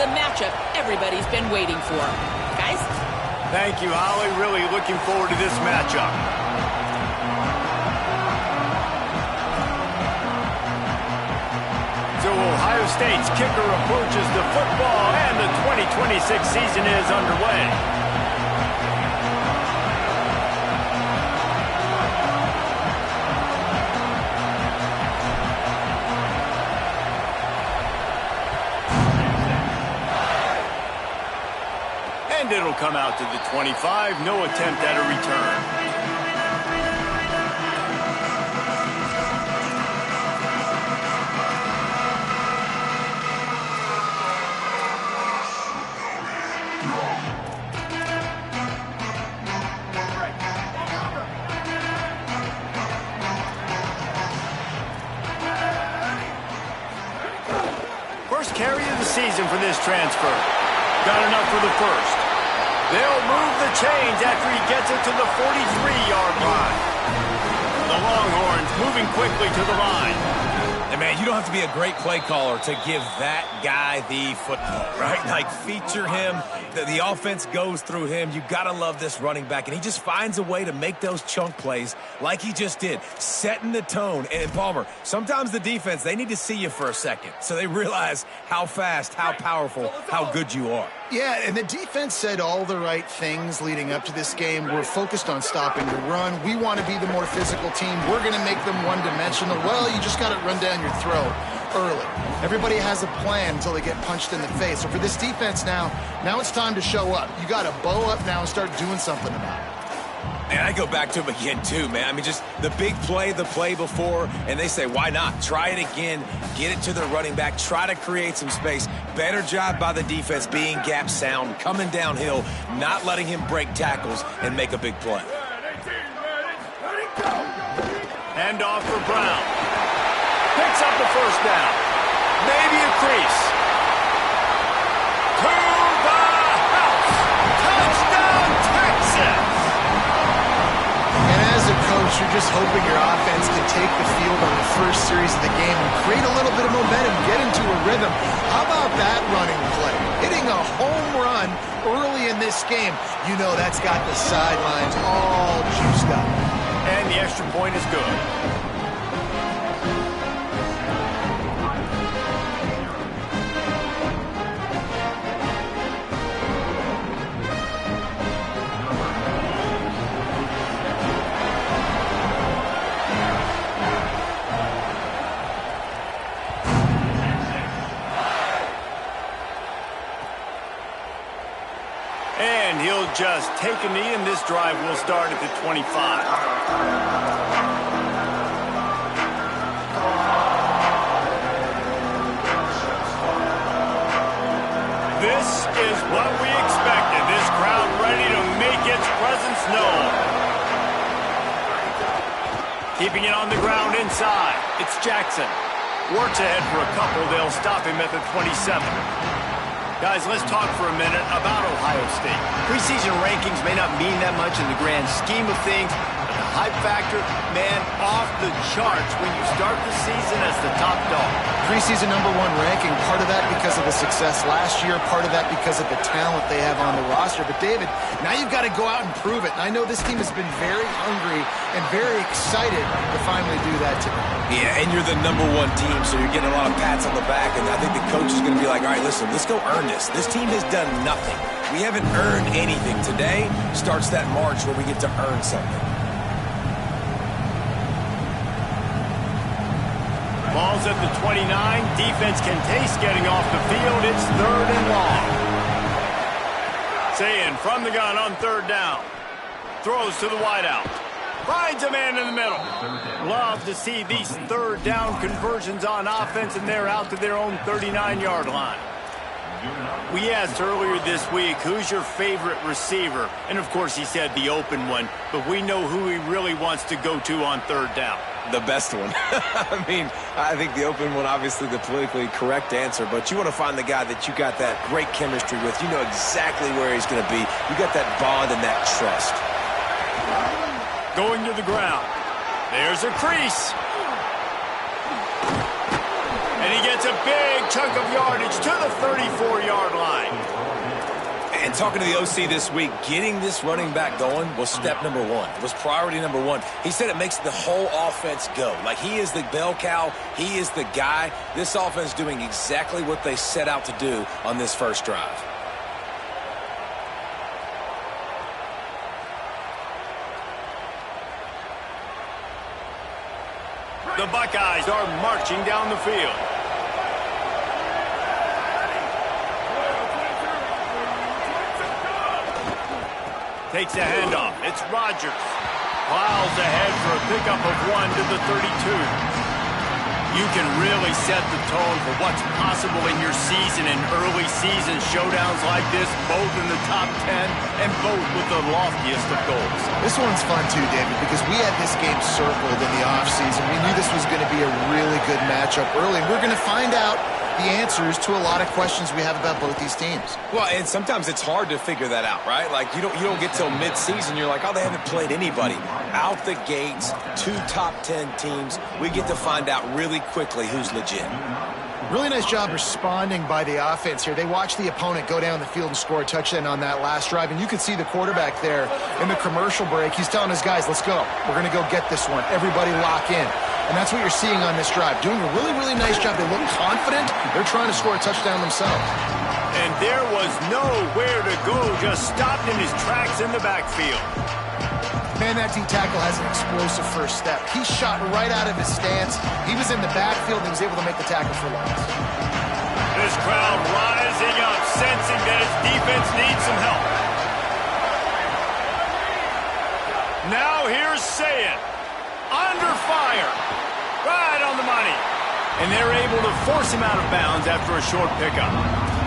the matchup everybody's been waiting for. Guys? Thank you, Holly. Really looking forward to this matchup. So Ohio State's kicker approaches the football, and the 2026 season is underway. And it'll come out to the 25. No attempt at a return. First carry of the season for this transfer. Got enough for the first. They'll move the chains after he gets it to the 43-yard line. The Longhorns moving quickly to the line. And, man, you don't have to be a great play caller to give that guy the football, right? Like, feature him. The offense goes through him. You got to love this running back. And he just finds a way to make those chunk plays like he just did, setting the tone. And, Palmer, sometimes the defense, they need to see you for a second so they realize how fast, how powerful, how good you are. Yeah, and the defense said all the right things leading up to this game. We're focused on stopping the run. We want to be the more physical team. We're going to make them one-dimensional. Well, you just got to run down your throat early. Everybody has a plan until they get punched in the face. So for this defense now it's time to show up. You got to bow up now and start doing something about it. Man, I go back to him again, too, man. I mean, just the big play, the play before, and they say, why not? Try it again, get it to the running back, try to create some space. Better job by the defense being gap sound, coming downhill, not letting him break tackles and make a big play. Hand off for Brown. Picks up the first down. Maybe a crease. To the house. Touchdown, Texas! And as a coach, you're just hoping your offense can take the field on the first series of the game and create a little bit of momentum, get into a rhythm. How about that running play? Hitting a home run early in this game. You know that's got the sidelines all juiced up. And the extra point is good. And he'll just take a knee, and this drive will start at the 25. This is what we expected. This crowd ready to make its presence known. Keeping it on the ground inside. It's Jackson. Works ahead for a couple. They'll stop him at the 27. Guys, let's talk for a minute about Ohio State. Preseason rankings may not mean that much in the grand scheme of things, but the hype factor, man, off the charts when you start the season as the top dog. Preseason #1 ranking, part of that because of the success last year, part of that because of the talent they have on the roster. But, David, now you've got to go out and prove it. And I know this team has been very hungry and very excited to finally do that today. Yeah, and you're the #1 team, so you're getting a lot of pats on the back, and I think the coach is going to be like, all right, listen, let's go earn this. This team has done nothing. We haven't earned anything. Today starts that march where we get to earn something. Ball's at the 29. Defense can taste getting off the field. It's 3rd and long. Saying from the gun on 3rd down. Throws to the wideout. Finds a man in the middle. Love to see these 3rd down conversions on offense, and they're out to their own 39-yard line. We asked earlier this week, who's your favorite receiver? And, of course, he said the open one, but we know who he really wants to go to on 3rd down. The best one. I mean, I think the open one, obviously the politically correct answer, but you want to find the guy that you got that great chemistry with. You know exactly where he's going to be. You got that bond and that trust. Going to the ground. There's a crease. And he gets a big chunk of yardage to the 34-yard line. And talking to the OC this week, getting this running back going was step number one. It was priority number one. He said it makes the whole offense go. Like, he is the bell cow. He is the guy. This offense is doing exactly what they set out to do on this first drive. The Buckeyes are marching down the field. Takes a handoff. It's Rodgers. Plows ahead for a pickup of 1 to the 32. You can really set the tone for what's possible in your season in early season showdowns like this, both in the top 10 and both with the loftiest of goals. This one's fun too, David, because we had this game circled in the offseason. We knew this was going to be a really good matchup early. We're going to find out the answers to a lot of questions we have about both these teams. Well, and sometimes it's hard to figure that out, right? Like, you don't get till mid-season, you're like, oh, they haven't played anybody. Out the gates, 2 top 10 teams, we get to find out really quickly who's legit. Really nice job responding by the offense here. They watched the opponent go down the field and score a touchdown on that last drive, and you could see the quarterback there in the commercial break. He's telling his guys, let's go. We're going to go get this one. Everybody lock in. And that's what you're seeing on this drive. Doing a really, really nice job. They look confident. They're trying to score a touchdown themselves. And there was nowhere to go, just stopped in his tracks in the backfield. Man, that D-tackle has an explosive first step. He shot right out of his stance. He was in the backfield and he was able to make the tackle for loss. This crowd rising up, sensing that his defense needs some help. Now here's Saying. Under fire. Right on the money. And they're able to force him out of bounds after a short pickup.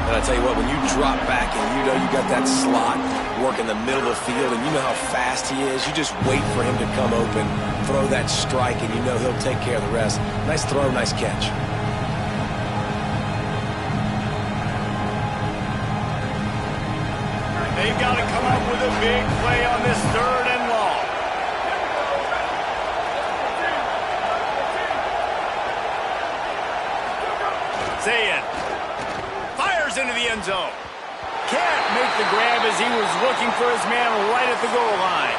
And I tell you what, when you drop back and you know you got that slot work in the middle of the field and you know how fast he is, you just wait for him to come open, throw that strike, and you know he'll take care of the rest. Nice throw, nice catch. They've got to come up with a big play on this 3rd and long. Saying. Fires into the end zone. Can't make the grab as he was looking for his man right at the goal line.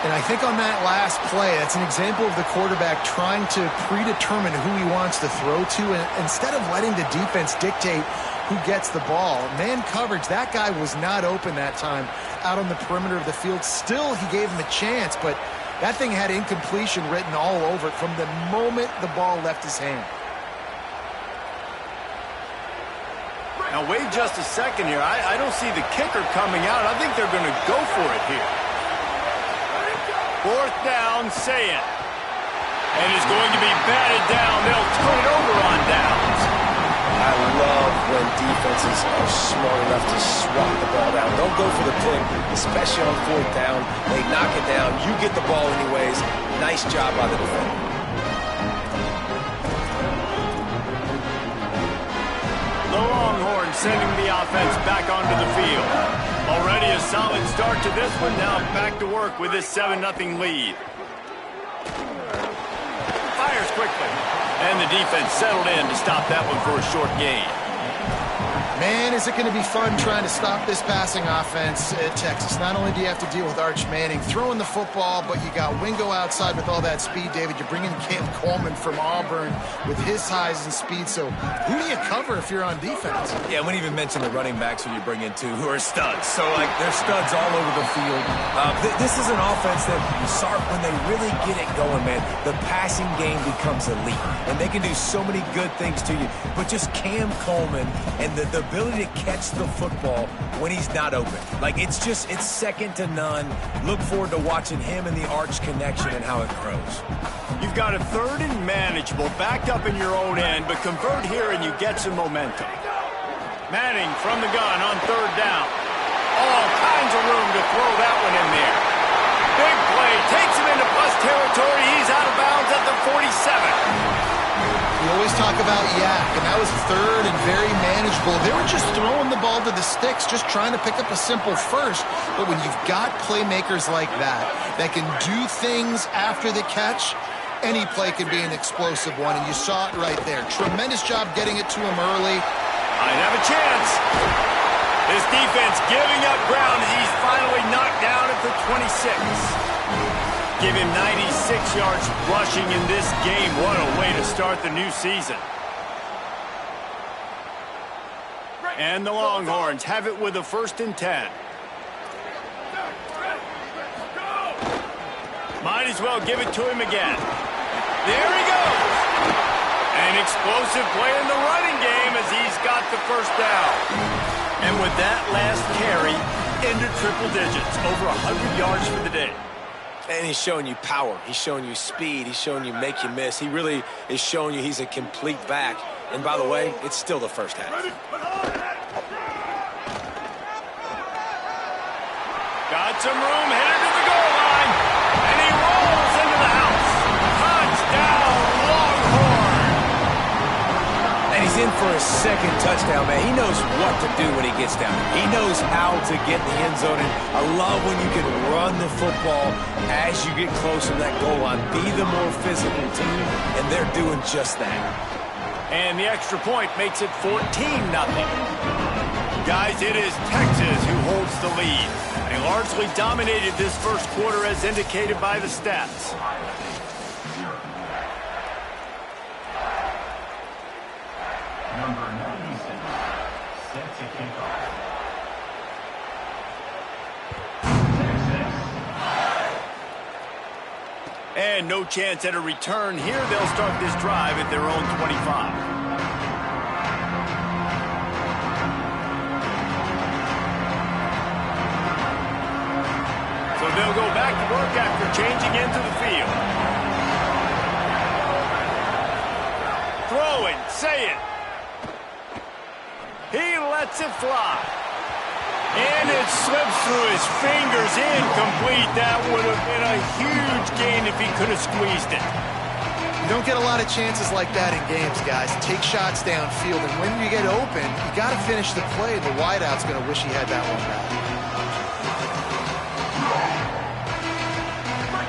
And I think on that last play, that's an example of the quarterback trying to predetermine who he wants to throw to, and instead of letting the defense dictate who gets the ball. Man coverage, that guy was not open that time out on the perimeter of the field. Still, he gave him a chance, but that thing had incompletion written all over it from the moment the ball left his hand. Now, wait just a second here. I don't see the kicker coming out. I think they're going to go for it here. 4th down, Saying. And it's going to be batted down. They'll turn it over on downs. I love when defenses are smart enough to swat the ball down. Don't go for the pick, especially on 4th down. They knock it down. You get the ball anyways. Nice job by the defender. The Longhorns sending the offense back onto the field. Already a solid start to this one. Now back to work with this 7-0 lead. Fires quickly. And the defense settled in to stop that one for a short gain. Man, is it going to be fun trying to stop this passing offense at Texas. Not only do you have to deal with Arch Manning throwing the football, but you got Wingo outside with all that speed, David. You bring in Cam Coleman from Auburn with his size and speed. So who do you cover if you're on defense? Yeah, we didn't even mention the running backs who you bring in, too, who are studs. So, like, they're studs all over the field. This is an offense that, when they really get it going, man, the passing game becomes elite. And they can do so many good things to you. But just Cam Coleman and the ability to catch the football when he's not open. Like, it's second to none. Look forward to watching him and the Arch connection and how it grows. You've got a 3rd and manageable, backed up in your own end, but convert here and you get some momentum. Manning from the gun on 3rd down. All kinds of room to throw that one in there. Big play, takes him into plus territory. He's out of bounds at the 47. You always talk about yak, and that was 3rd and very manageable. They were just throwing the ball to the sticks, just trying to pick up a simple first. But when you've got playmakers like that can do things after the catch, any play could be an explosive one, and you saw it right there. Tremendous job getting it to him early. Might have a chance. This defense giving up ground as he's finally knocked down at the 26. Give him 96 yards rushing in this game. What a way to start the new season. And the Longhorns have it with a 1st and 10. Might as well give it to him again. There he goes. An explosive play in the running game as he's got the 1st down. And with that last carry, into triple digits, over 100 yards for the day. And he's showing you power. He's showing you speed. He's showing you make you miss. He really is showing you he's a complete back. And by the way, it's still the first half. Got some room, headed to the goal line. And he rolls into the house. Touchdown, Longhorn. And he's in for his 2nd touchdown, man. He knows what to do when he gets down. He knows how to get in the end zone. And I love when you can run the football as you get closer to that goal line. Be the more physical team, and they're doing just that. And the extra point makes it 14-0. Guys, it is Texas who holds the lead. They largely dominated this 1st quarter as indicated by the stats. Number 96, set to kick off. And no chance at a return here. They'll start this drive at their own 25. So they'll go back to work after changing into the field. Throwing, say it. He lets it fly. And it slips through his fingers, incomplete. That would have been a huge gain if he could have squeezed it. You don't get a lot of chances like that in games, guys. Take shots downfield, and when you get open, you got to finish the play. The wideout's going to wish he had that one back.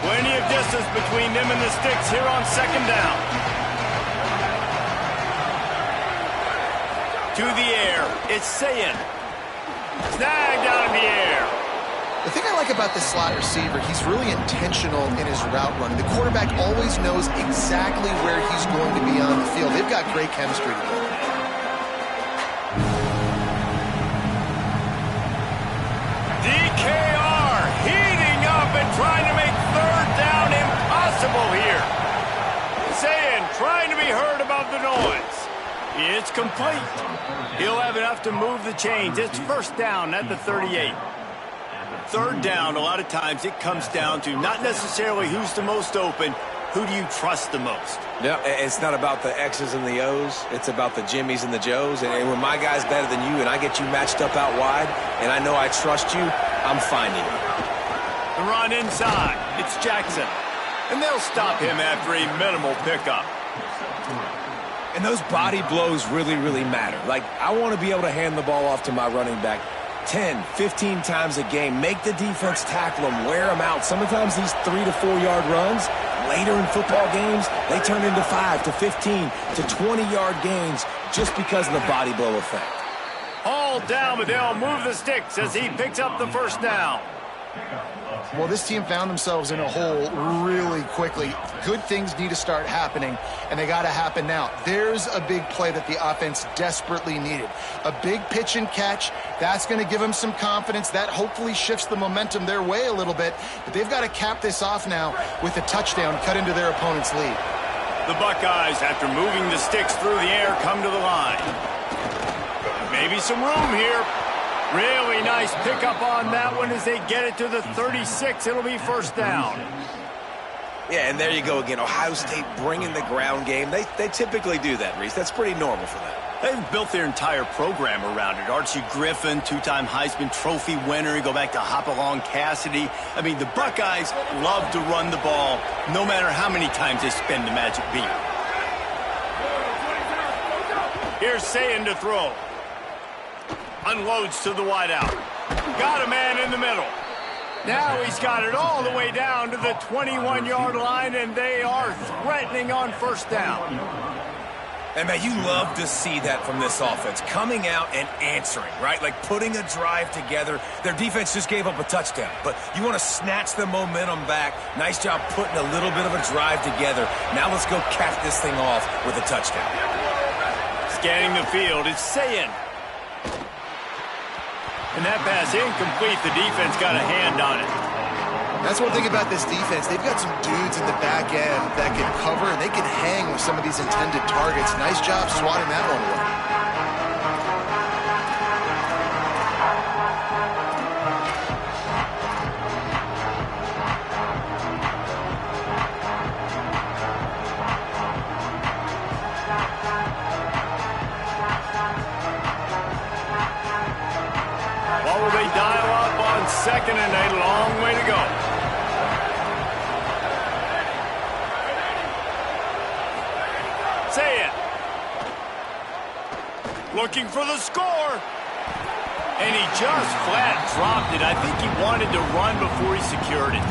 Plenty of distance between them and the sticks here on 2nd down. To the air, it's Sayin. Snagged out of the air. The thing I like about this slot receiver, he's really intentional in his route run. The quarterback always knows exactly where he's going to be on the field. They've got great chemistry together. DKR heating up and trying to make 3rd down impossible here. Sayin trying to be heard above the noise. It's complete. He'll have enough to move the chains. It's 1st down at the 38. 3rd down, a lot of times it comes down to not necessarily who's the most open, who do you trust the most? Yeah, it's not about the X's and the O's. It's about the Jimmys and the Joes. And when my guy's better than you and I get you matched up out wide and I know I trust you, I'm finding you. The run inside. It's Jackson. And they'll stop him after a minimal pickup. And those body blows really, really matter. Like, I want to be able to hand the ball off to my running back 10, 15 times a game. Make the defense tackle them, wear them out. Sometimes these 3 to 4 yard runs, later in football games, they turn into 5 to 15 to 20-yard gains just because of the body blow effect. All down, but they'll move the sticks as he picks up the 1st down. Well, this team found themselves in a hole really quickly. Good things need to start happening, and they got to happen now. There's a big play that the offense desperately needed. A big pitch and catch. That's going to give them some confidence. That hopefully shifts the momentum their way a little bit. But they've got to cap this off now with a touchdown cut into their opponent's lead. The Buckeyes, after moving the sticks through the air, come to the line. Maybe some room here. Really nice pickup on that one as they get it to the 36. It'll be 1st down. Yeah, and there you go again. Ohio State bringing the ground game. They typically do that, Reese. That's pretty normal for them. They've built their entire program around it. Archie Griffin, 2-time Heisman Trophy winner. You go back to Hopalong Cassidy. I mean, the Buckeyes love to run the ball no matter how many times they spend the magic beat. Here's Sayin to throw. Unloads to the wideout. Got a man in the middle. Now he's got it all the way down to the 21-yard line, and they are threatening on first down. And, man, you love to see that from this offense, coming out and answering, right? Like putting a drive together. Their defense just gave up a touchdown, but you want to snatch the momentum back. Nice job putting a little bit of a drive together. Now let's go cap this thing off with a touchdown. Scanning the field, it's Sayin. And that pass incomplete. The defense got a hand on it. That's one thing about this defense. They've got some dudes in the back end that can cover, and they can hang with some of these intended targets. Nice job swatting that one away. What will they dial up on second and a long way to go? Say it. Looking for the score. And he just flat dropped it. I think he wanted to run before he secured it.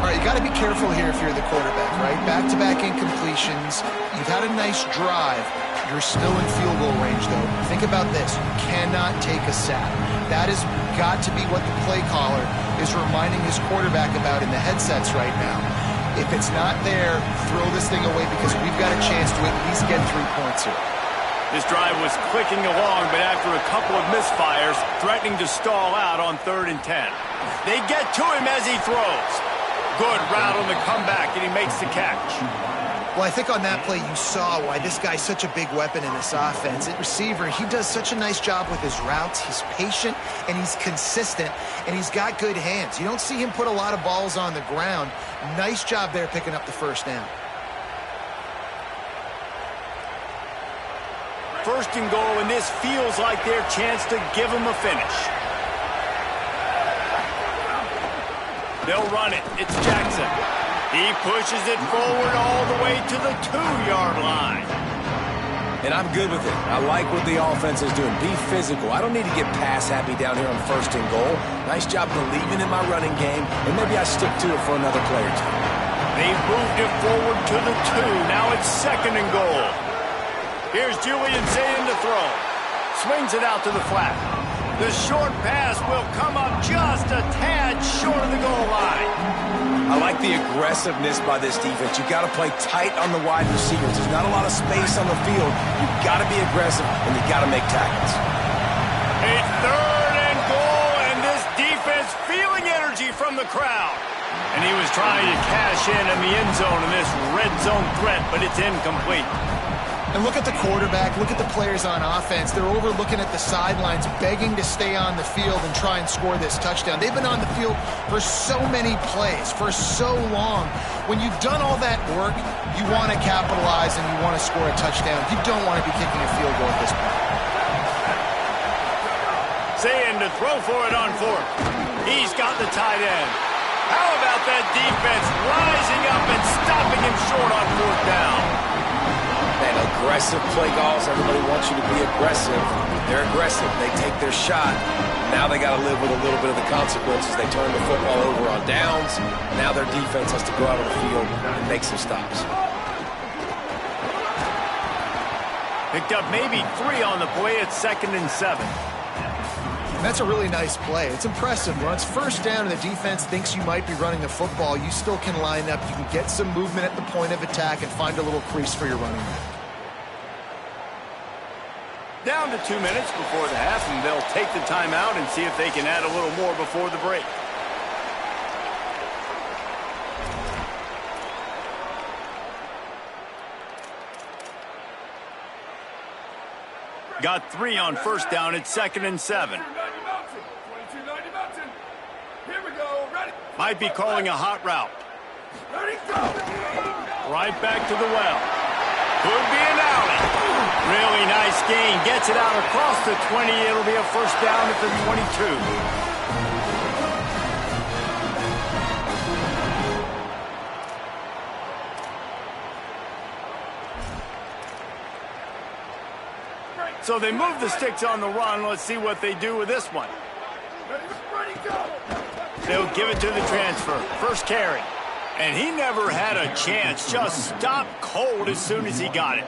All right, you got to be careful here if you're the quarterback, right? Back-to-back incompletions. You've had a nice drive. You're still in field goal range, though. Think about this. You cannot take a sack. That has got to be what the play caller is reminding his quarterback about in the headsets right now. If it's not there, throw this thing away because we've got a chance to at least get 3 points here. This drive was clicking along, but after a couple of misfires, threatening to stall out on 3rd and 10. They get to him as he throws. Good route on the comeback, and he makes the catch. Well, I think on that play you saw why this guy's such a big weapon in this offense. At receiver, he does such a nice job with his routes. He's patient, and he's consistent, and he's got good hands. You don't see him put a lot of balls on the ground. Nice job there picking up the first down. First and goal, and this feels like their chance to give him a finish. They'll run it. It's Jackson. He pushes it forward all the way to the 2-yard line. And I'm good with it. I like what the offense is doing. Be physical. I don't need to get pass happy down here on first and goal. Nice job believing in my running game, and maybe I stick to it for another play or two. They've moved it forward to the 2. Now it's 2nd and goal. Here's Julian Sayin to throw. Swings it out to the flat. The short pass will come up just a tad short of the goal line. I like the aggressiveness by this defense. You've got to play tight on the wide receivers. There's not a lot of space on the field. You've got to be aggressive, and you've got to make tackles. A 3rd and goal, and this defense feeling energy from the crowd. And he was trying to cash in the end zone in this red zone threat, but it's incomplete. And look at the quarterback, look at the players on offense. They're overlooking at the sidelines, begging to stay on the field and try and score this touchdown. They've been on the field for so many plays, for so long. When you've done all that work, you want to capitalize and you want to score a touchdown. You don't want to be kicking a field goal at this point. Sayin to throw for it on 4th. He's got the tight end. How about that defense rising up and stopping him short on 4th down? And aggressive play calls. Everybody wants you to be aggressive. They're aggressive. They take their shot. Now they got to live with a little bit of the consequences. They turn the football over on downs. Now their defense has to go out on the field and make some stops. Picked up maybe 3 on the play at 2nd and 7. And that's a really nice play. It's impressive. When it's first down and the defense thinks you might be running the football, you still can line up. You can get some movement at the point of attack and find a little crease for your running back. Down to 2 minutes before the half, and they'll take the timeout and see if they can add a little more before the break. Got 3 on first down at 2nd and 7. Might be calling a hot route. Right back to the well. Could be an alley. Really nice gain. Gets it out across the 20. It'll be a first down at the 22. So they move the sticks on the run. Let's see what they do with this one. They'll give it to the transfer. First carry. And he never had a chance. Just stopped cold as soon as he got it.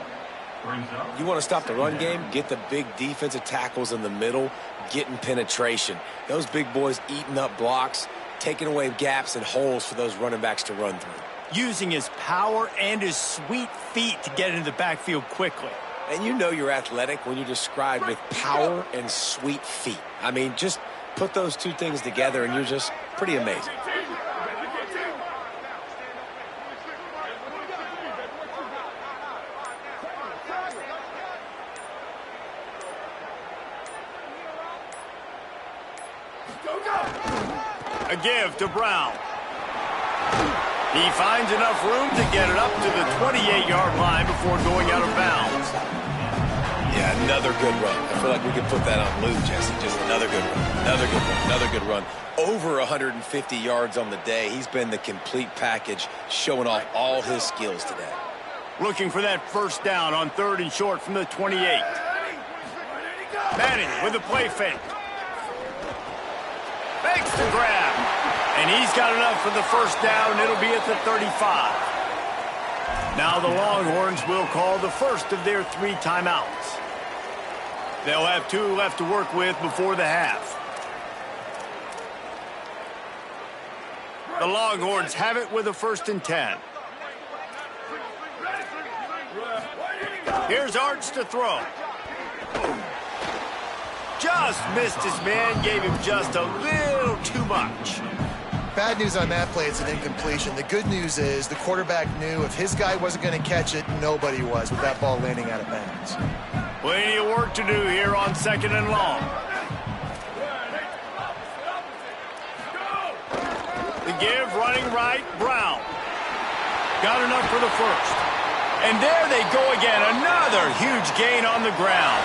You want to stop the run game? Get the big defensive tackles in the middle, getting penetration. Those big boys eating up blocks, taking away gaps and holes for those running backs to run through. Using his power and his sweet feet to get into the backfield quickly. And you know you're athletic when you're described with power and sweet feet. I mean, just put those two things together and you're just pretty amazing. A give to Brown. He finds enough room to get it up to the 28-yard line before going out of bounds. Yeah, another good run. I feel like we could put that on loop, Jesse. Just another good run, another good run, another good run. Over 150 yards on the day. He's been the complete package, showing off all his skills today. Looking for that first down on 3rd and short from the 28. Manning with a play fake. Fakes the grab. And he's got enough for the first down. It'll be at the 35. Now the Longhorns will call the first of their 3 timeouts. They'll have 2 left to work with before the half. The Longhorns have it with a 1st and 10. Here's Arch to throw. Just missed his man, gave him just a little too much. Bad news on that play, it's an incompletion. The good news is the quarterback knew if his guy wasn't going to catch it, nobody was with that ball landing out of bounds. Plenty of work to do here on 2nd and long. The give, running right, Brown. Got enough for the first. And there they go again, another huge gain on the ground.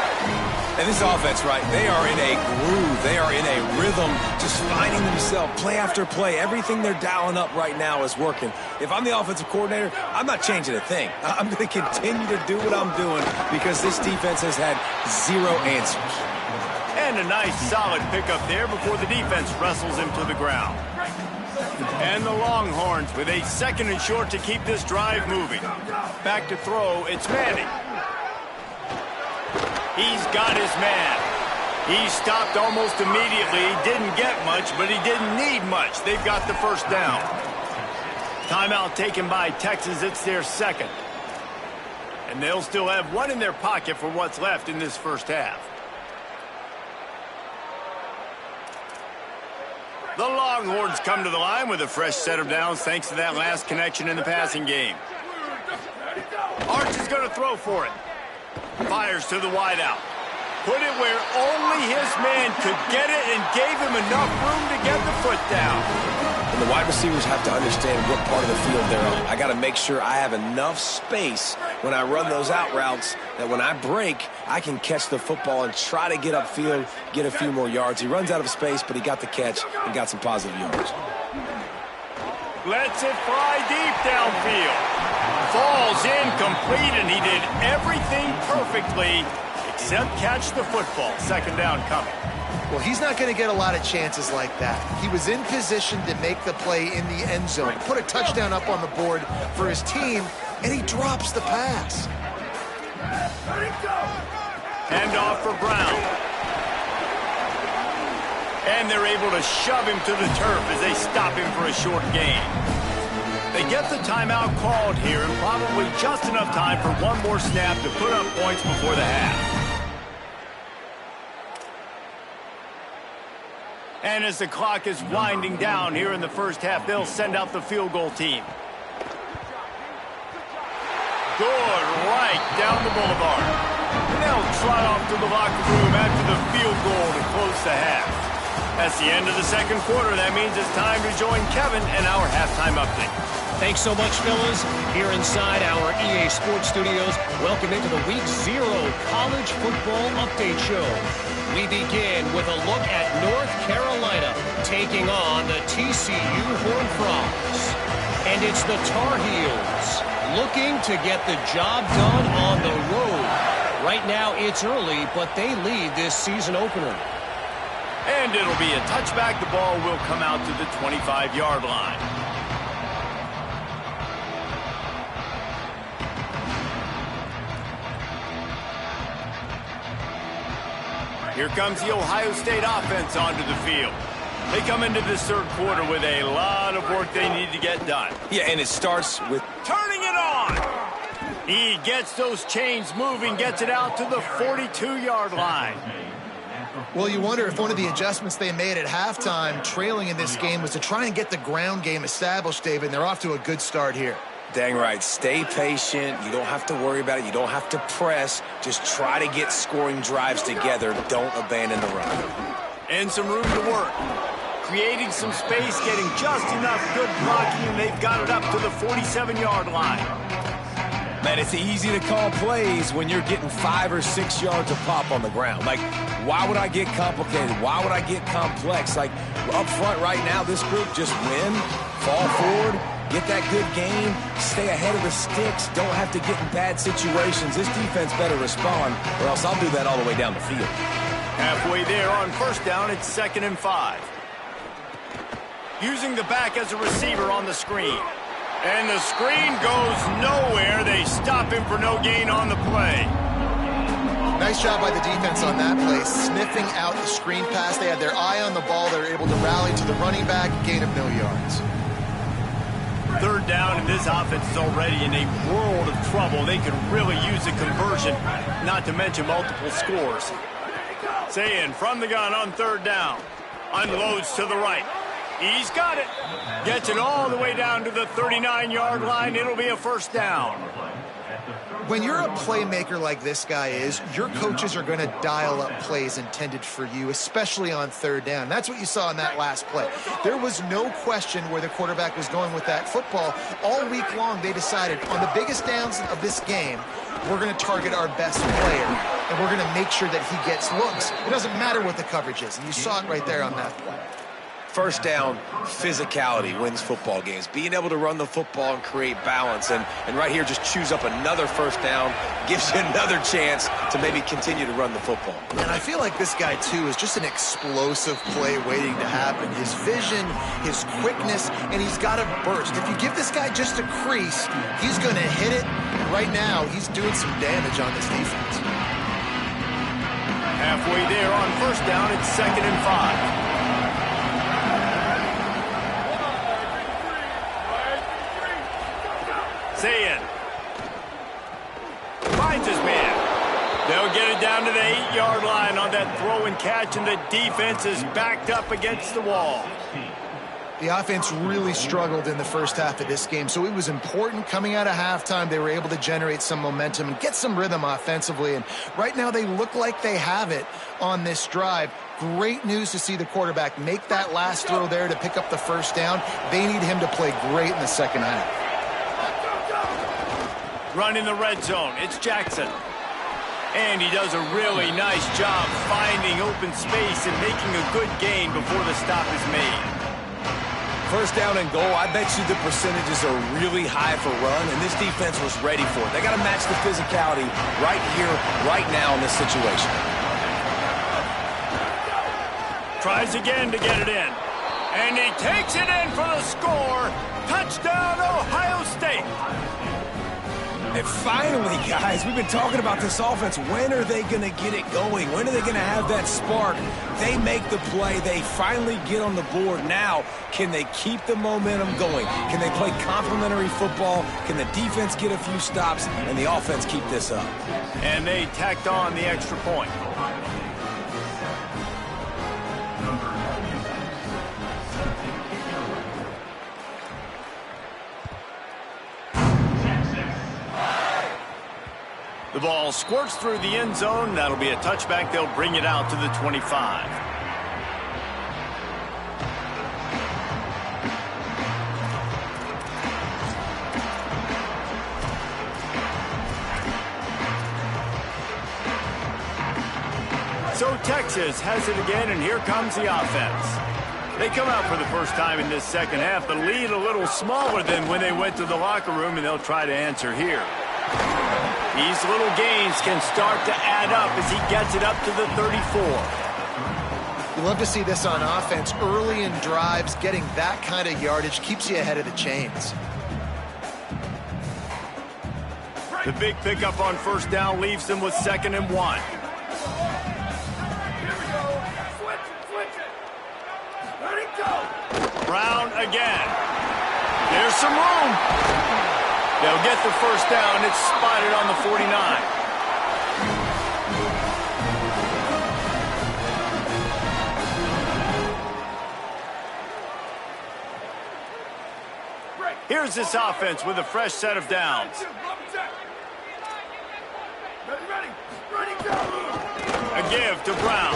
And this offense, right, they are in a groove. They are in a rhythm, just finding themselves play after play. Everything they're dialing up right now is working. If I'm the offensive coordinator, I'm not changing a thing. I'm going to continue to do what I'm doing because this defense has had 0 answers. And a nice solid pickup there before the defense wrestles him to the ground. And the Longhorns with a 2nd and short to keep this drive moving. Back to throw, it's Manning. He's got his man. He stopped almost immediately. Didn't get much, but he didn't need much. They've got the first down. Timeout taken by Texas. It's their 2nd. And they'll still have 1 in their pocket for what's left in this first half. The Longhorns come to the line with a fresh set of downs thanks to that last connection in the passing game. Arch is going to throw for it. Fires to the wideout. Put it where only his man could get it and gave him enough room to get the foot down. And the wide receivers have to understand what part of the field they're on. I got to make sure I have enough space when I run those out routes that when I break, I can catch the football and try to get upfield, get a few more yards. He runs out of space, but he got the catch and got some positive yards. Lets it fly deep downfield. Falls incomplete, and he did everything perfectly except catch the football. 2nd down coming. Well, he's not going to get a lot of chances like that. He was in position to make the play in the end zone, put a touchdown up on the board for his team, and he drops the pass. Hand off for Brown. And they're able to shove him to the turf as they stop him for a short gain. They get the timeout called here and probably just enough time for 1 more snap to put up points before the half. And as the clock is winding down here in the first half, they'll send out the field goal team. Good right down the boulevard. They'll trot off to the locker room after the field goal to close the half. That's the end of the 2nd quarter. That means it's time to join Kevin and our halftime update. Thanks so much, fellas. Here inside our EA Sports Studios, welcome into the Week 0 College Football Update Show. We begin with a look at North Carolina taking on the TCU Horned Frogs. And it's the Tar Heels looking to get the job done on the road. Right now, it's early, but they lead this season opener. And it'll be a touchback. The ball will come out to the 25-yard line. Here comes the Ohio State offense onto the field. They come into this third quarter with a lot of work they need to get done. Yeah, and it starts with turning it on. He gets those chains moving, gets it out to the 42-yard line. Well, you wonder if one of the adjustments they made at halftime, trailing in this game, was to try and get the ground game established, David, and they're off to a good start here. Dang right. Stay patient. You don't have to worry about it. You don't have to press. Just try to get scoring drives together. Don't abandon the run. And some room to work. Creating some space, getting just enough good blocking, and they've got it up to the 47-yard line. Man, it's easy to call plays when you're getting 5 or 6 yards of pop on the ground. Like, why would I get complicated? Why would I get complex? Like, up front right now, this group just win, fall forward, get that good game, stay ahead of the sticks, don't have to get in bad situations. This defense better respond, or else I'll do that all the way down the field. Halfway there on first down, it's 2nd and 5. Using the back as a receiver on the screen. And the screen goes nowhere. They stop him for no gain on the play. Nice job by the defense on that play, sniffing out the screen pass. They had their eye on the ball. They were able to rally to the running back, gain of no yards. Third down, and this offense is already in a world of trouble. They could really use a conversion, not to mention multiple scores. Sayin from the gun on third down. Unloads to the right. He's got it. Gets it all the way down to the 39-yard line. It'll be a first down. When you're a playmaker like this guy is, your coaches are going to dial up plays intended for you, especially on third down. That's what you saw in that last play. There was no question where the quarterback was going with that football. All week long, they decided on the biggest downs of this game, we're going to target our best player, and we're going to make sure that he gets looks. It doesn't matter what the coverage is, and you saw it right there on that play. First down, physicality wins football games. Being able to run the football and create balance. And right here, just choose up another first down, gives you another chance to maybe continue to run the football. And I feel like this guy, too, is just an explosive play waiting to happen. His vision, his quickness, and he's got a burst. If you give this guy just a crease, he's going to hit it. And right now, he's doing some damage on this defense. Halfway there on first down, it's 2nd and 5. Sayin finds his man. They'll get it down to the 8-yard line on that throw and catch, and the defense is backed up against the wall. The offense really struggled in the first half of this game, so it was important coming out of halftime. They were able to generate some momentum and get some rhythm offensively, and right now they look like they have it on this drive. Great news to see the quarterback make that last throw there to pick up the first down. They need him to play great in the second half. Running the red zone, it's Jackson. And he does a really nice job finding open space and making a good gain before the stop is made. First down and goal, I bet you the percentages are really high for run, and this defense was ready for it. They got to match the physicality right here, right now in this situation. Tries again to get it in. And he takes it in for the score. Touchdown, Ohio State. And finally, guys, we've been talking about this offense. When are they going to get it going? When are they going to have that spark? They make the play. They finally get on the board. Now, can they keep the momentum going? Can they play complementary football? Can the defense get a few stops and the offense keep this up? And they tacked on the extra point. The ball squirts through the end zone. That'll be a touchback. They'll bring it out to the 25. So Texas has it again, and here comes the offense. They come out for the first time in this second half. The lead a little smaller than when they went to the locker room, and they'll try to answer here. These little gains can start to add up as he gets it up to the 34. You love to see this on offense. Early in drives, getting that kind of yardage keeps you ahead of the chains. The big pickup on first down leaves them with 2nd and 1. Brown again. There's some room. They'll get the first down. It's spotted on the 49. Here's this offense with a fresh set of downs. A give to Brown.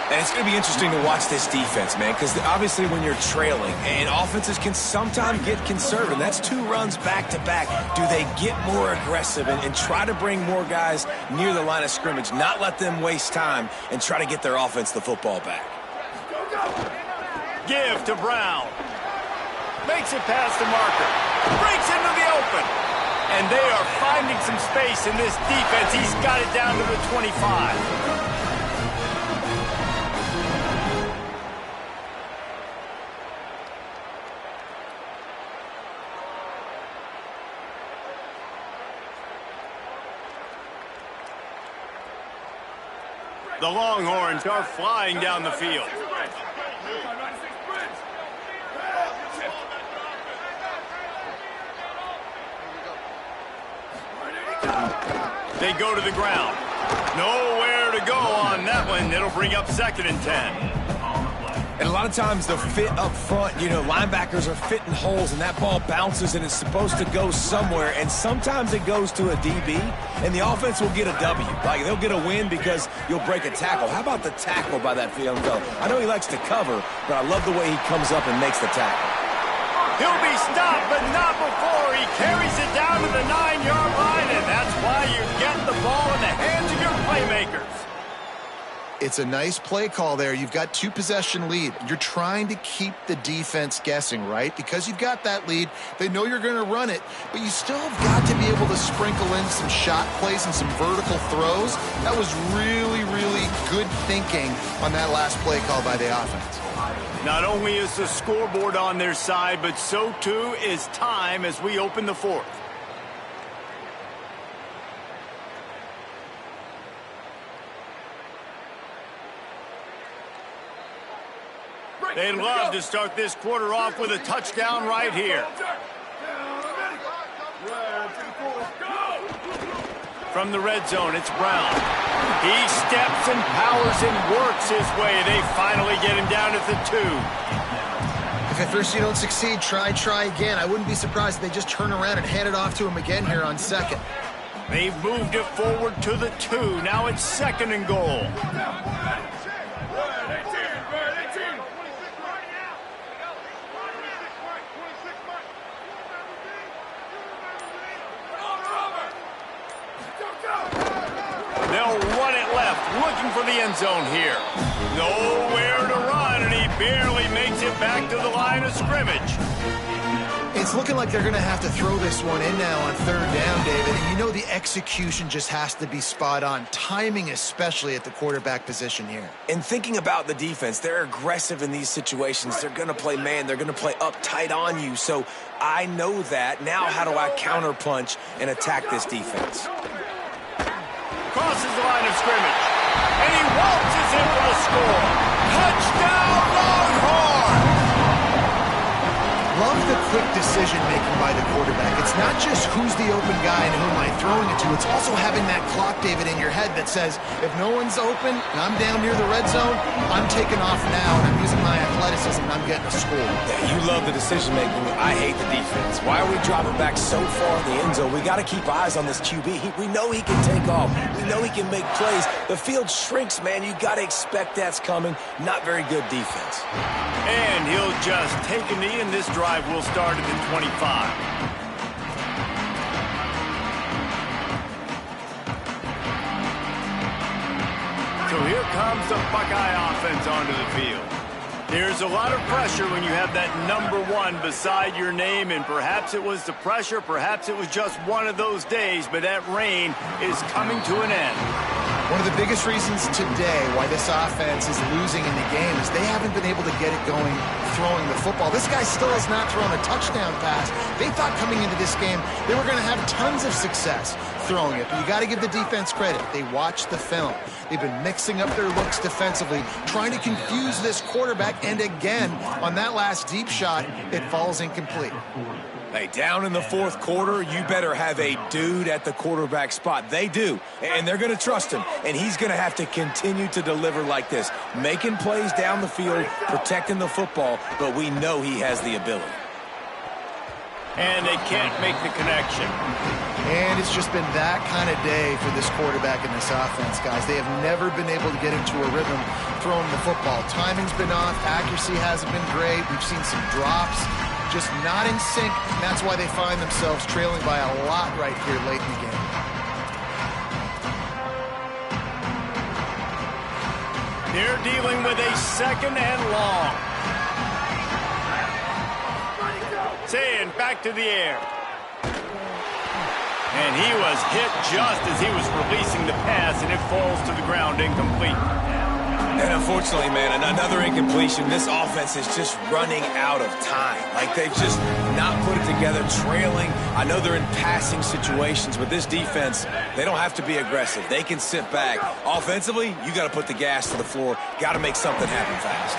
And it's going to be interesting to watch this defense, man, because obviously when you're trailing, and offenses can sometimes get conservative. That's 2 runs back-to-back. Do they get more aggressive and try to bring more guys near the line of scrimmage, not let them waste time, and try to get their offense the football back? Give to Brown. Makes it past the marker. Breaks into the open. And they are finding some space in this defense. He's got it down to the 25. The Longhorns are flying down the field. They go to the ground. Nowhere to go on that one. It'll bring up 2nd and 10. And a lot of times the fit up front, you know, linebackers are fitting holes and that ball bounces and it's supposed to go somewhere. And sometimes it goes to a DB and the offense will get a W. Like they'll get a win because you'll break a tackle. How about the tackle by that field fellow? I know he likes to cover, but I love the way he comes up and makes the tackle. He'll be stopped, but not before. He carries it down to the 9-yard line, and that's why you get the ball in the hands of your playmakers. It's a nice play call there. You've got 2-possession lead. You're trying to keep the defense guessing, right? Because you've got that lead. They know you're going to run it, but you still have got to be able to sprinkle in some shot plays and some vertical throws. That was really, really good thinking on that last play call by the offense. Not only is the scoreboard on their side, but so too is time as we open the 4th. They'd love to start this quarter off with a touchdown right here. From the red zone, it's Brown. He steps and powers and works his way. They finally get him down at the 2. If at first you don't succeed, try again. I wouldn't be surprised if they just turn around and hand it off to him again here on 2nd. They've moved it forward to the 2. Now it's 2nd and goal. They'll run it left, looking for the end zone here. Nowhere to run, and he barely makes it back to the line of scrimmage. It's looking like they're going to have to throw this one in now on 3rd down, David. And you know the execution just has to be spot on. Timing especially at the quarterback position here. And thinking about the defense, they're aggressive in these situations. They're going to play man. They're going to play up tight on you. So I know that. Now how do I counterpunch and attack this defense? Crosses the line of scrimmage. And he waltzes in for the score. Touchdown, Longhorn! Love the quick decision-making by the quarterback. It's not just who's the open guy and who am I throwing it to. It's also having that clock, David, in your head that says, if no one's open and I'm down near the red zone, I'm taking off now and I'm using my athleticism and I'm getting a score. Yeah, you love the decision-making. I hate the defense. Why are we dropping back so far in the end zone? We got to keep eyes on this QB. We know he can take off. We know he can make plays. The field shrinks, man. You got to expect that's coming. Not very good defense. And he'll just take a knee, and this drive will start at the 25. So here comes the Buckeye offense onto the field. There's a lot of pressure when you have that number 1 beside your name, and perhaps it was the pressure, perhaps it was just one of those days, but that reign is coming to an end. One of the biggest reasons today why this offense is losing in the game is they haven't been able to get it going throwing the football. This guy still has not thrown a touchdown pass. They thought coming into this game they were going to have tons of success throwing it. But you got to give the defense credit. They watched the film. They've been mixing up their looks defensively, trying to confuse this quarterback. And again, on that last deep shot, it falls incomplete. Hey, down in the fourth quarter, you better have a dude at the quarterback spot. They do, and they're going to trust him, and he's going to have to continue to deliver like this, making plays down the field, protecting the football, but we know he has the ability. And they can't make the connection. And it's just been that kind of day for this quarterback and this offense, guys. They have never been able to get into a rhythm throwing the football. Timing's been off. Accuracy hasn't been great. We've seen some drops. Just not in sync, and that's why they find themselves trailing by a lot right here late in the game. They're dealing with a second and long. Saying back to the air. And he was hit just as he was releasing the pass, and it falls to the ground incomplete. And unfortunately, man, another incompletion. This offense is just running out of time. Like, they've just not put it together, trailing. I know they're in passing situations, but this defense, they don't have to be aggressive. They can sit back. Offensively, you got to put the gas to the floor. Got to make something happen fast.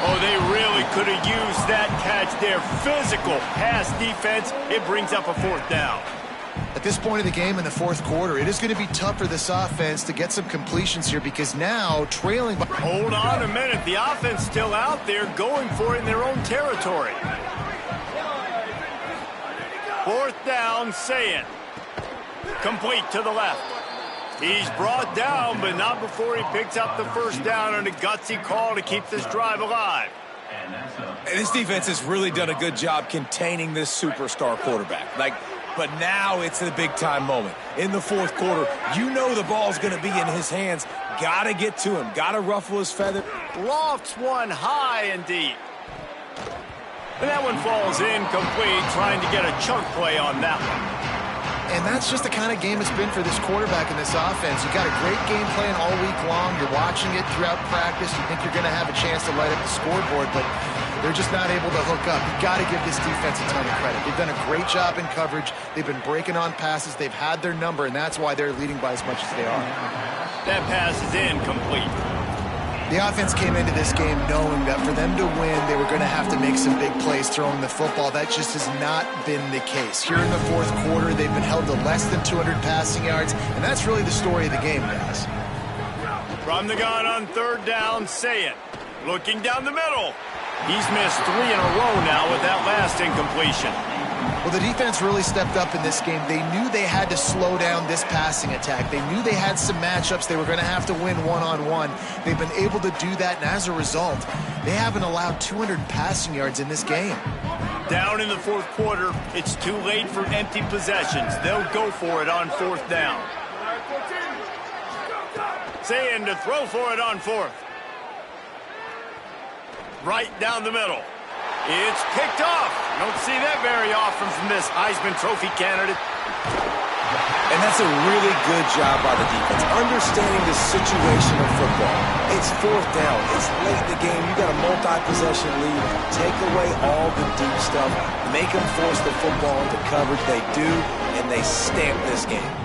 Oh, they really could have used that catch there. Physical pass defense. It brings up a fourth down. At this point of the game in the fourth quarter, it is going to be tough for this offense to get some completions here because now trailing by... Hold on a minute. The offense still out there going for it in their own territory. Fourth down, Saying. Complete to the left. He's brought down, but not before he picks up the first down on a gutsy call to keep this drive alive. And this defense has really done a good job containing this superstar quarterback. But now it's a big-time moment. In the fourth quarter, you know the ball's going to be in his hands. Got to get to him. Got to ruffle his feather. Lofts one high and deep. And that one falls incomplete, trying to get a chunk play on that one. And that's just the kind of game it's been for this quarterback and this offense. You got a great game plan all week long. You're watching it throughout practice. You think you're going to have a chance to light up the scoreboard, but they're just not able to hook up. You got to give this defense a ton of credit. They've done a great job in coverage. They've been breaking on passes. They've had their number, and that's why they're leading by as much as they are. That pass is incomplete. The offense came into this game knowing that for them to win, they were going to have to make some big plays throwing the football. That just has not been the case. Here in the fourth quarter, they've been held to less than 200 passing yards, and that's really the story of the game, guys. From the gun on third down, Saying. Looking down the middle. He's missed 3 in a row now with that last incompletion. Well, the defense really stepped up in this game. They knew they had to slow down this passing attack. They knew they had some matchups they were going to have to win one-on-one. They've been able to do that, and as a result, they haven't allowed 200 passing yards in this game. Down in the fourth quarter, it's too late for empty possessions. They'll go for it on fourth down. Saying to throw for it on fourth. Right down the middle. It's picked off. Don't see that very often from this Heisman Trophy candidate. And that's a really good job by the defense, understanding the situation of football. It's fourth down. It's late in the game. You got a multi-possession lead. Take away all the deep stuff. Make them force the football into coverage. They do, and they stamp this game.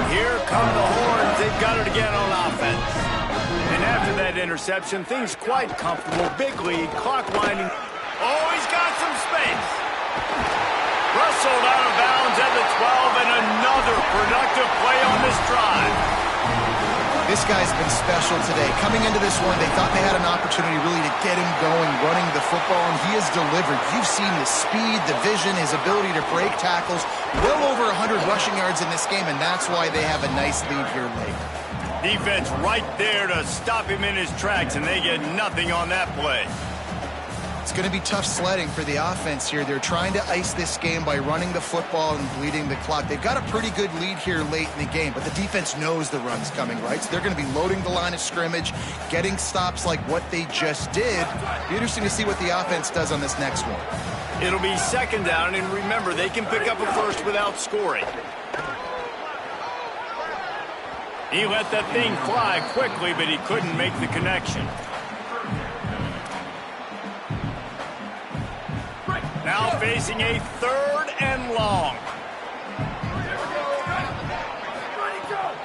Here come the horns. They've got it again on offense. And after that interception, things quite comfortable. Big lead, clock winding. Oh, he's got some space. Rustled out of bounds at the 12, and another productive play on this drive. This guy's been special today. Coming into this one, they thought they had an opportunity really to get him going, running the football, and he has delivered. You've seen the speed, the vision, his ability to break tackles. Well over 100 rushing yards in this game, and that's why they have a nice lead here late. Defense right there to stop him in his tracks, and they get nothing on that play. It's going to be tough sledding for the offense here. They're trying to ice this game by running the football and bleeding the clock. They've got a pretty good lead here late in the game, but the defense knows the run's coming, right? So they're going to be loading the line of scrimmage, getting stops like what they just did. Be interesting to see what the offense does on this next one. It'll be second down, and remember, they can pick up a first without scoring. He let that thing fly quickly, but he couldn't make the connection. Now facing a third and long.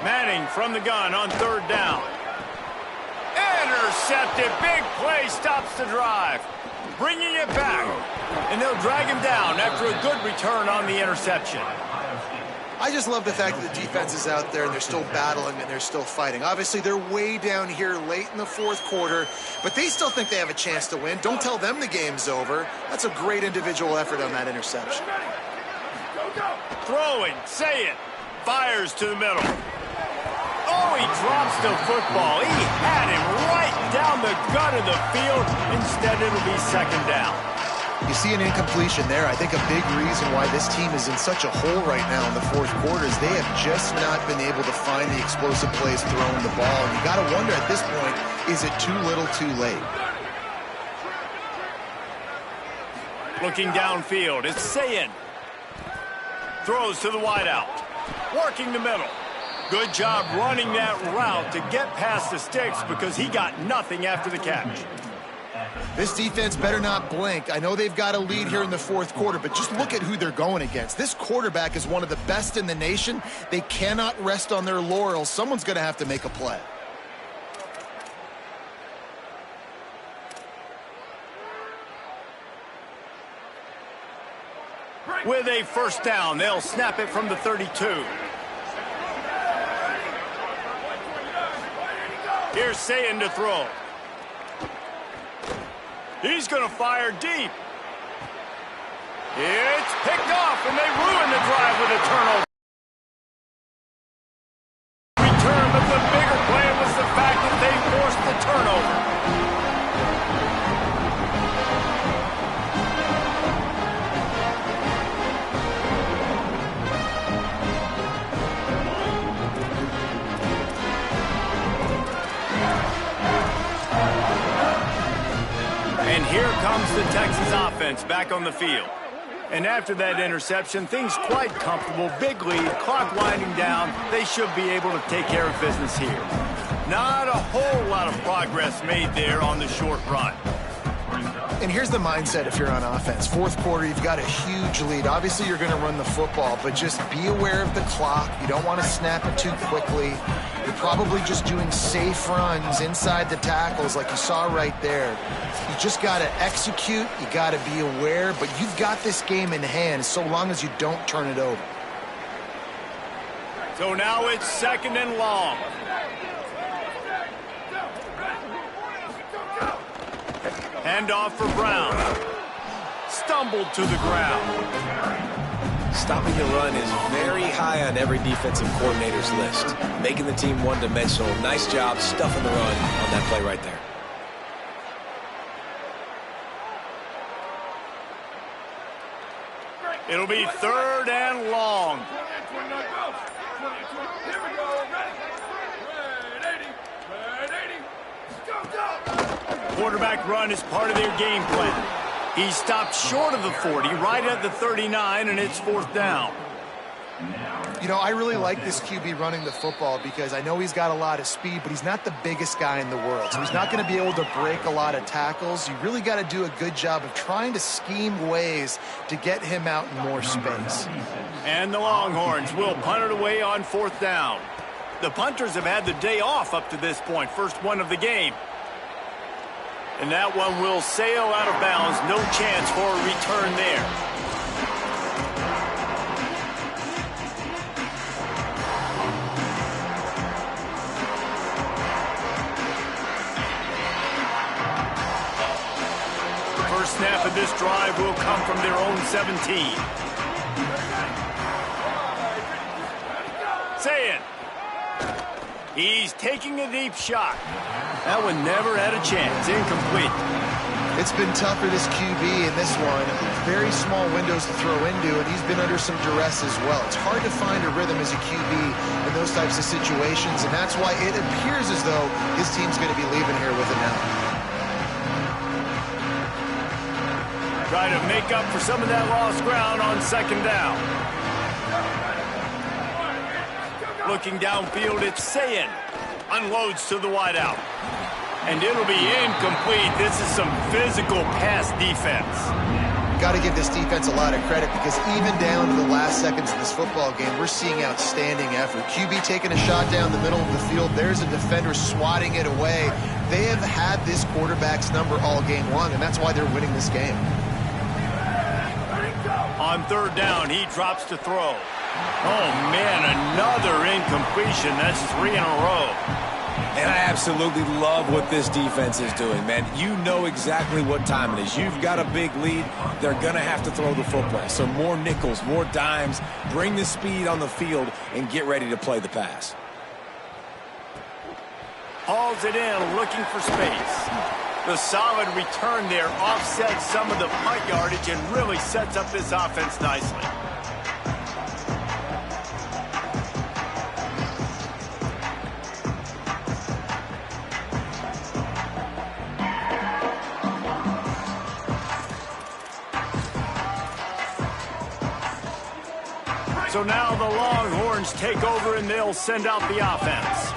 Manning from the gun on third down. Intercepted. Big play stops the drive. Bringing it back. And they'll drag him down after a good return on the interception. I just love the fact that the defense is out there and they're still battling and they're still fighting. Obviously, they're way down here late in the fourth quarter, but they still think they have a chance to win. Don't tell them the game's over. That's a great individual effort on that interception. Throwing, say it, fires to the middle. Oh, he drops the football. He had him right down the gut of the field. Instead, it'll be second down. You see an incompletion there. I think a big reason why this team is in such a hole right now in the fourth quarter is they have just not been able to find the explosive plays throwing the ball. And you got to wonder at this point, is it too little too late? Looking downfield, it's Sayin. Throws to the wideout. Working the middle. Good job running that route to get past the sticks because he got nothing after the catch. This defense better not blink. I know they've got a lead here in the fourth quarter, but just look at who they're going against. This quarterback is one of the best in the nation. They cannot rest on their laurels. Someone's going to have to make a play. With a first down, they'll snap it from the 32. Here's Sayin to throw. He's going to fire deep. It's picked off, and they ruin the drive with a turnover. Return, but the bigger play was the fact that they forced the turnover. And here comes the Texas offense back on the field. And after that interception, things quite comfortable. Big lead, clock winding down. They should be able to take care of business here. Not a whole lot of progress made there on the short run. And here's the mindset if you're on offense. Fourth quarter, you've got a huge lead. Obviously, you're going to run the football, but just be aware of the clock. You don't want to snap it too quickly. You're probably just doing safe runs inside the tackles like you saw right there. You just got to execute. You got to be aware, but you've got this game in hand so long as you don't turn it over. So now it's second and long. Handoff for Brown. Stumbled to the ground. Stopping the run is very high on every defensive coordinator's list. Making the team one-dimensional. Nice job stuffing the run on that play right there. It'll be third and long. Quarterback run is part of their game plan. He stopped short of the 40, right at the 39, and it's fourth down. You know, I really like this QB running the football because I know he's got a lot of speed, but he's not the biggest guy in the world. So he's not going to be able to break a lot of tackles. You really got to do a good job of trying to scheme ways to get him out in more space. And the Longhorns will punt it away on fourth down. The punters have had the day off up to this point, first one of the game. And that one will sail out of bounds. No chance for a return there. First snap of this drive will come from their own 17. Sayin. He's taking a deep shot. That one never had a chance. Incomplete. It's been tough for this QB in this one. Very small windows to throw into, and he's been under some duress as well. It's hard to find a rhythm as a QB in those types of situations, and that's why it appears as though his team's going to be leaving here with it now. Try to make up for some of that lost ground on second down. Looking downfield, it's Sayin. Unloads to the wideout. And it'll be incomplete. This is some physical pass defense. Got to give this defense a lot of credit because even down to the last seconds of this football game, we're seeing outstanding effort. QB taking a shot down the middle of the field. There's a defender swatting it away. They have had this quarterback's number all game long, and that's why they're winning this game. On third down, he drops to throw. Oh, man, another incompletion. That's 3 in a row. And I absolutely love what this defense is doing, man. You know exactly what time it is. You've got a big lead. They're going to have to throw the football. So more nickels, more dimes. Bring the speed on the field and get ready to play the pass. Hauls it in, looking for space. The solid return there offsets some of the punt yardage and really sets up this offense nicely. So now the Longhorns take over and they'll send out the offense.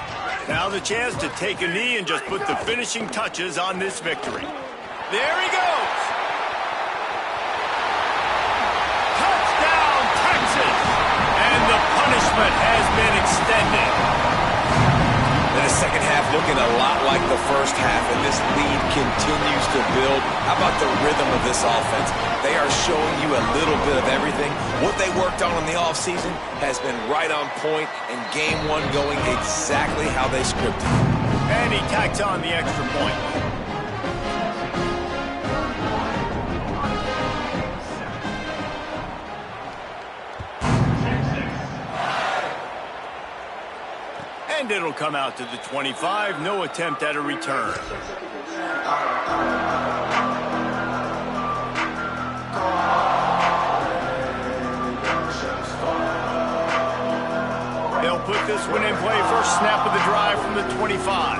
Now the chance to take a knee and just put the finishing touches on this victory. There he goes. Touchdown, Texas. And the punishment has been extended. And the second half looking a lot like the first half, and this lead continues to build. How about the rhythm of this offense? They are showing you a little bit of everything. What they worked on in the offseason has been right on point, and game one going exactly how they scripted. And he tacks on the extra point. And it'll come out to the 25. No attempt at a return. They'll put this one in play. First snap of the drive from the 25.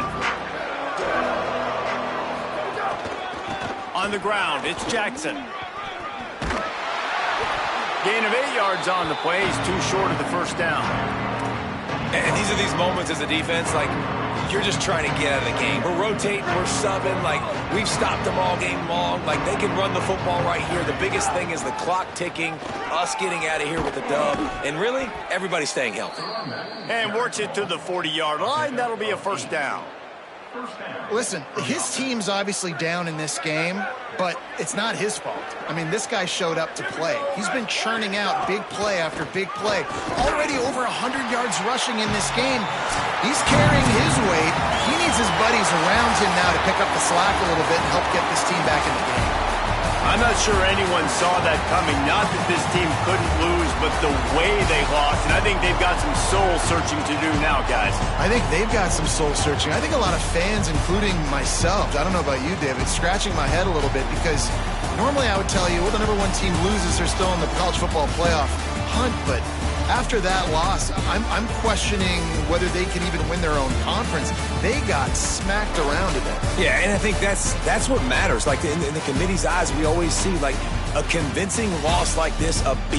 On the ground, it's Jackson. Gain of 8 yards on the play. He's too short of the first down. And these are these moments as a defense, like, you're just trying to get out of the game. We're rotating, we're subbing, like, we've stopped them all game long. Like, they can run the football right here. The biggest thing is the clock ticking, us getting out of here with the dub, and really, everybody staying healthy. And works it to the 40-yard line. That'll be a first down. Listen, his team's obviously down in this game, but it's not his fault. I mean, this guy showed up to play. He's been churning out big play after big play. Already over 100 yards rushing in this game. He's carrying his weight. He needs his buddies around him now to pick up the slack a little bit and help get this team back in the game. I'm not sure anyone saw that coming. Not that this team couldn't lose, but the way they lost. And I think they've got some soul-searching to do now, guys. I think they've got some soul-searching. I think a lot of fans, including myself, I don't know about you, David, scratching my head a little bit because normally I would tell you, well, the number one team loses, they're still in the college football playoff hunt, but after that loss, I'm questioning whether they can even win their own conference. They got smacked around today. Yeah, and I think that's what matters. Like, in the committee's eyes, we always see, like, a convincing loss like this, a beat.